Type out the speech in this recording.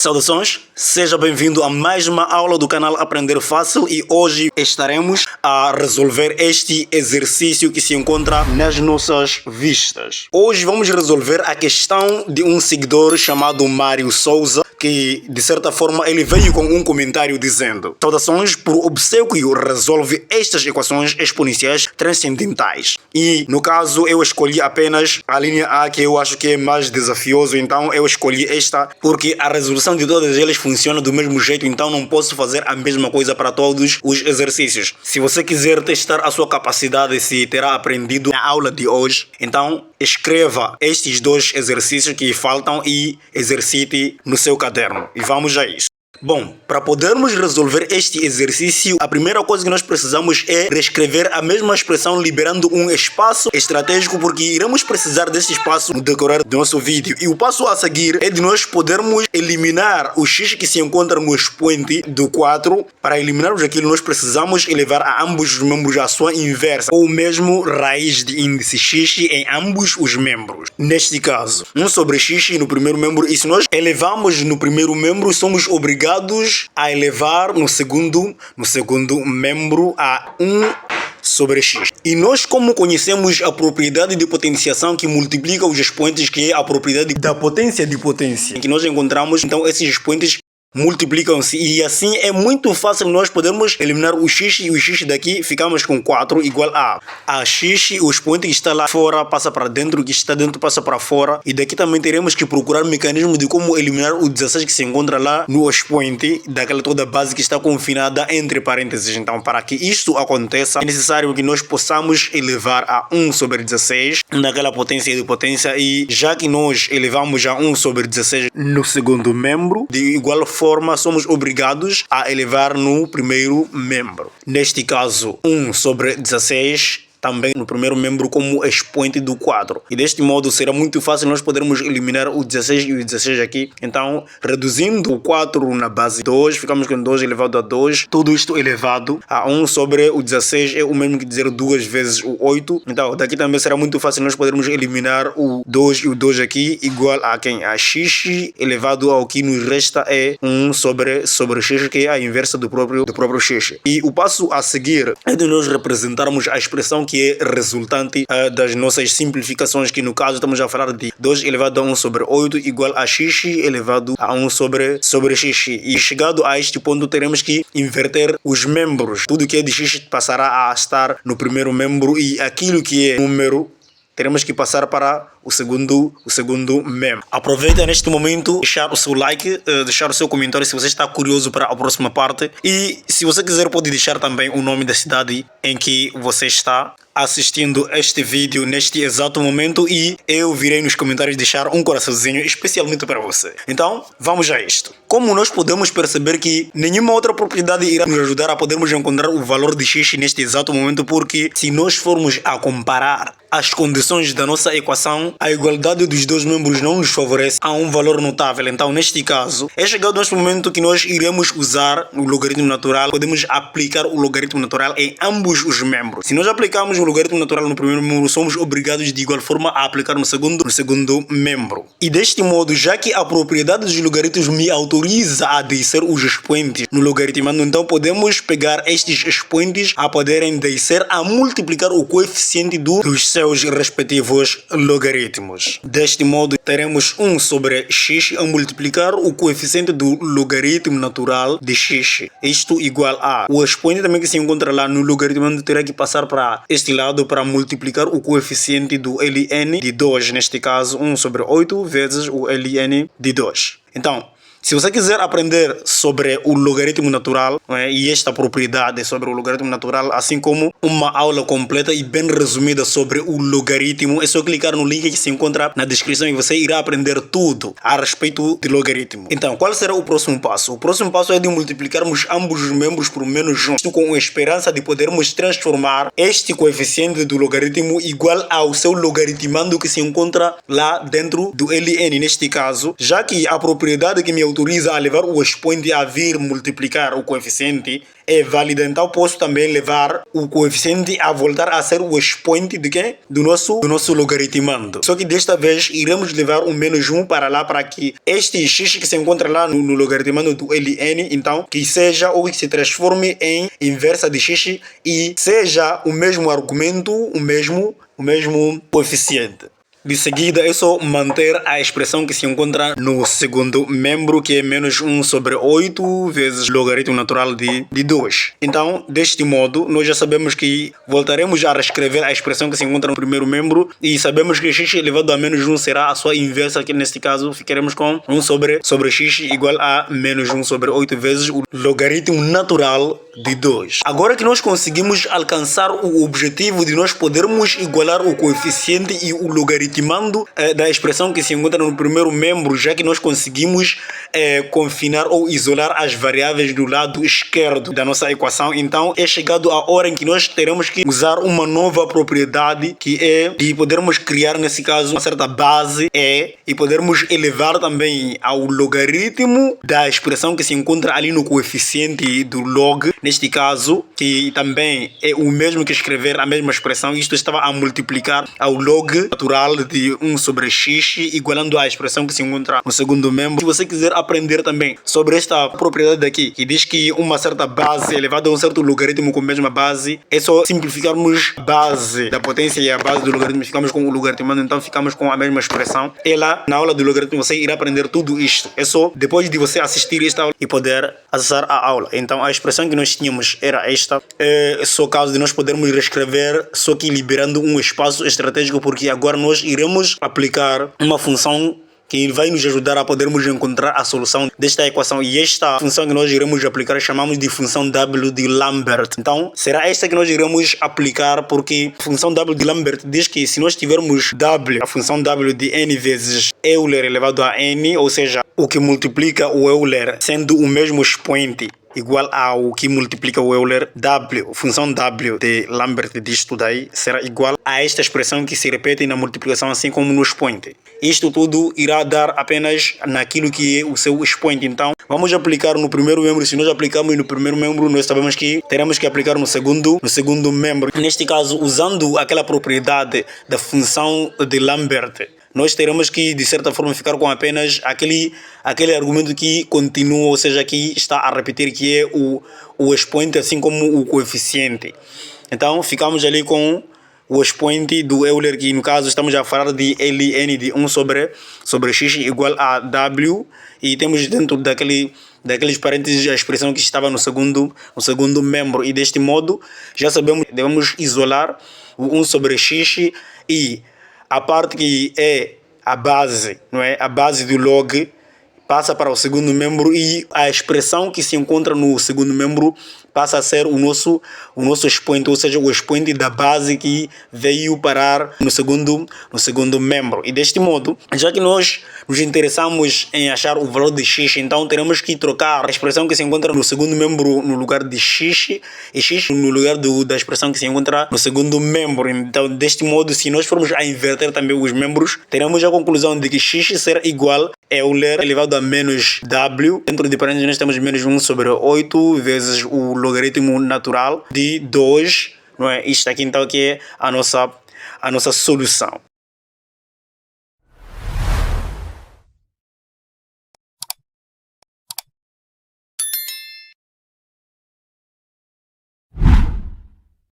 Saudações, seja bem-vindo a mais uma aula do canal Aprender Fácil e hoje estaremos a resolver este exercício que se encontra nas nossas vistas. Hoje vamos resolver a questão de um seguidor chamado Mário Souza, que de certa forma ele veio com um comentário dizendo: saudações, por obséquio resolve estas equações exponenciais transcendentais. E no caso eu escolhi apenas a linha A, que eu acho que é mais desafioso, então eu escolhi esta porque a resolução de todas elas funciona do mesmo jeito, então não posso fazer a mesma coisa para todos os exercícios. Se você quiser testar a sua capacidade, se terá aprendido na aula de hoje, então escreva estes dois exercícios que faltam e exercite no seu caderno. E vamos a isso. Bom, para podermos resolver este exercício, a primeira coisa que nós precisamos é reescrever a mesma expressão liberando um espaço estratégico, porque iremos precisar desse espaço no decorrer do nosso vídeo. E o passo a seguir é de nós podermos eliminar o x que se encontra no expoente do 4. Para eliminarmos aquilo, nós precisamos elevar a ambos os membros à sua inversa, ou mesmo raiz de índice x em ambos os membros. Neste caso, 1 sobre x no primeiro membro, e se nós elevamos no primeiro membro, somos obrigados a elevar no segundo membro a 1 sobre x. E nós, como conhecemos a propriedade de potenciação que multiplica os expoentes, que é a propriedade da potência de potência, que nós encontramos, então esses expoentes multiplicam-se e assim é muito fácil nós podermos eliminar o x, e o x daqui ficamos com 4 igual a x, o expoente que está lá fora passa para dentro, o que está dentro passa para fora, e daqui também teremos que procurar mecanismo de como eliminar o 16 que se encontra lá no expoente daquela toda base que está confinada entre parênteses. Então, para que isto aconteça, é necessário que nós possamos elevar a 1 sobre 16 naquela potência de potência, e já que nós elevamos a 1 sobre 16 no segundo membro, de igual forma somos obrigados a elevar no primeiro membro. Neste caso, 1 sobre 16 também no primeiro membro como expoente do 4. E deste modo será muito fácil nós podermos eliminar o 16 e o 16 aqui. Então, reduzindo o 4 na base 2, ficamos com 2 elevado a 2. Tudo isto elevado a 1 sobre o 16 é o mesmo que dizer 2 vezes o 8. Então, daqui também será muito fácil nós podermos eliminar o 2 e o 2 aqui, igual a quem? A x elevado ao que nos resta é 1 sobre x, que é a inversa do próprio x. E o passo a seguir é de nós representarmos a expressão que é resultante das nossas simplificações, que no caso estamos a falar de 2 elevado a 1 sobre 8 igual a x elevado a 1 sobre x. E chegado a este ponto teremos que inverter os membros. Tudo que é de x passará a estar no primeiro membro, e aquilo que é número teremos que passar para o segundo membro. Aproveita neste momento deixar o seu like, deixar o seu comentário se você está curioso para a próxima parte, e se você quiser pode deixar também o nome da cidade em que você está assistindo este vídeo neste exato momento, e eu virei nos comentários deixar um coraçãozinho especialmente para você. Então, vamos a isto. Como nós podemos perceber que nenhuma outra propriedade irá nos ajudar a podermos encontrar o valor de x neste exato momento, porque se nós formos a comparar as condições da nossa equação, a igualdade dos dois membros não nos favorece a um valor notável. Então, neste caso, é chegado neste momento que nós iremos usar o logaritmo natural. Podemos aplicar o logaritmo natural em ambos os membros. Se nós aplicarmos o logaritmo natural no primeiro membro, somos obrigados de igual forma a aplicar no segundo membro. E deste modo, já que a propriedade dos logaritmos me autoriza a descer os expoentes no logaritmando, então podemos pegar estes expoentes a poderem descer a multiplicar o coeficiente dos seus respectivos logaritmos. Deste modo, teremos 1 sobre x a multiplicar o coeficiente do logaritmo natural de x. Isto igual a o expoente também que se encontra lá no logaritmo terá que passar para este lado para multiplicar o coeficiente do ln de 2. Neste caso, 1 sobre 8 vezes o ln de 2. Então, se você quiser aprender sobre o logaritmo natural, e esta propriedade sobre o logaritmo natural, assim como uma aula completa e bem resumida sobre o logaritmo, é só clicar no link que se encontra na descrição e você irá aprender tudo a respeito de logaritmo. Então, qual será o próximo passo? O próximo passo é de multiplicarmos ambos os membros por menos 1, isto com a esperança de podermos transformar este coeficiente do logaritmo igual ao seu logaritmando que se encontra lá dentro do ln. Neste caso, já que a propriedade que me autoriza autoriza a levar o expoente a vir multiplicar o coeficiente é válida, então posso também levar o coeficiente a voltar a ser o expoente de quê? Do nosso logaritmando. Só que desta vez iremos levar o menos 1 para lá para que este x que se encontra lá no logaritmando do ln, então, que seja ou que se transforme em inversa de x e seja o mesmo argumento, o mesmo coeficiente. De seguida, é só manter a expressão que se encontra no segundo membro, que é menos 1 sobre 8 vezes logaritmo natural de 2. Então, deste modo, nós já sabemos que voltaremos a reescrever a expressão que se encontra no primeiro membro e sabemos que x elevado a menos 1 será a sua inversa, que neste caso ficaremos com 1 sobre x igual a menos 1 sobre 8 vezes o logaritmo natural de 2. Agora que nós conseguimos alcançar o objetivo de nós podermos igualar o coeficiente e o logaritmo da expressão que se encontra no primeiro membro, já que nós conseguimos confinar ou isolar as variáveis do lado esquerdo da nossa equação, então é chegado a hora em que nós teremos que usar uma nova propriedade, que é de podermos criar, nesse caso, uma certa base e podermos elevar também ao logaritmo da expressão que se encontra ali no coeficiente do log, neste caso, que também é o mesmo que escrever a mesma expressão. Isto estava a multiplicar ao log natural de 1 sobre x, igualando a expressão que se encontra no segundo membro. Se você quiser aprender também sobre esta propriedade daqui, que diz que uma certa base elevada a um certo logaritmo com a mesma base, é só simplificarmos a base da potência e a base do logaritmo, ficamos com o logaritmando, então ficamos com a mesma expressão. E lá, na aula do logaritmo, você irá aprender tudo isto. É só depois de você assistir esta aula e poder acessar a aula. Então, a expressão que nós tínhamos era esta. É só caso de nós podermos reescrever, só que liberando um espaço estratégico, porque agora nós iremos aplicar uma função que vai nos ajudar a podermos encontrar a solução desta equação. E esta função que nós iremos aplicar chamamos de função W de Lambert. Então, será esta que nós iremos aplicar, porque a função W de Lambert diz que se nós tivermos W, a função W de n vezes Euler elevado a n, ou seja, o que multiplica o Euler sendo o mesmo expoente igual ao que multiplica o Euler, W, função W de Lambert disto daí, será igual a esta expressão que se repete na multiplicação, assim como no expoente. Isto tudo irá dar apenas naquilo que é o seu expoente. Então, vamos aplicar no primeiro membro. Se nós aplicamos no primeiro membro, nós sabemos que teremos que aplicar no segundo membro. Neste caso, usando aquela propriedade da função de Lambert, nós teremos que, de certa forma, ficar com apenas aquele argumento que continua, ou seja, que está a repetir, que é o expoente, assim como o coeficiente. Então, ficamos ali com o expoente do Euler, que no caso estamos a falar de ln de 1 sobre x igual a w, e temos dentro daqueles parênteses a expressão que estava no segundo membro, e deste modo já sabemos que devemos isolar o 1 sobre x e a parte que é a base, não é? A base do log passa para o segundo membro e a expressão que se encontra no segundo membro passa a ser o nosso expoente, ou seja, o expoente da base que veio parar no segundo membro. E deste modo, já que nós nos interessamos em achar o valor de x, então teremos que trocar a expressão que se encontra no segundo membro no lugar de x e x no lugar da expressão que se encontra no segundo membro. Então, deste modo, se nós formos a inverter também os membros, teremos a conclusão de que x será igual a Euler elevado a menos w. Dentro de parênteses nós temos menos 1 sobre 8 vezes o logaritmo natural de 2, não é? Isto aqui então que é a nossa solução.